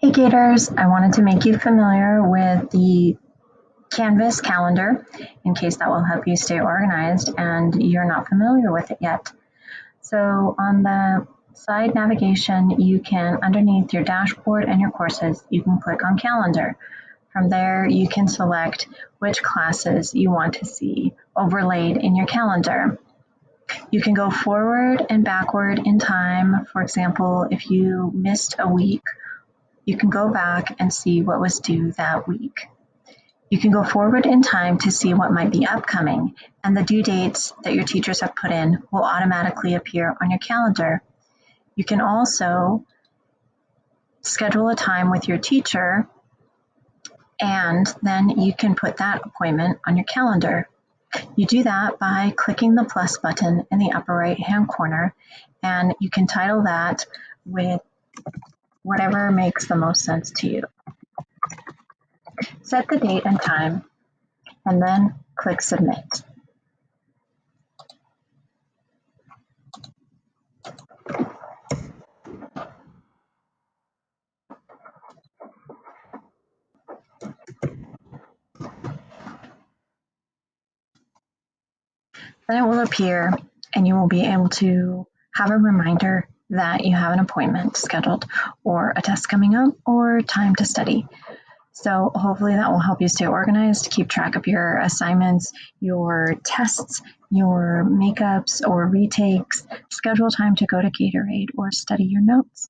Hey Gators, I wanted to make you familiar with the Canvas calendar in case that will help you stay organized and you're not familiar with it yet. So on the side navigation, you can, underneath your dashboard and your courses, you can click on calendar. From there, you can select which classes you want to see overlaid in your calendar. You can go forward and backward in time. For example, if you missed a week, you can go back and see what was due that week. You can go forward in time to see what might be upcoming, and the due dates that your teachers have put in will automatically appear on your calendar. You can also schedule a time with your teacher, and then you can put that appointment on your calendar. You do that by clicking the plus button in the upper right-hand corner, and you can title that with whatever makes the most sense to you. Set the date and time, and then click Submit. Then it will appear and you will be able to have a reminder that you have an appointment scheduled or a test coming up or time to study. So hopefully that will help you stay organized, keep track of your assignments, your tests, your makeups or retakes, schedule time to go to Gatorade or study your notes.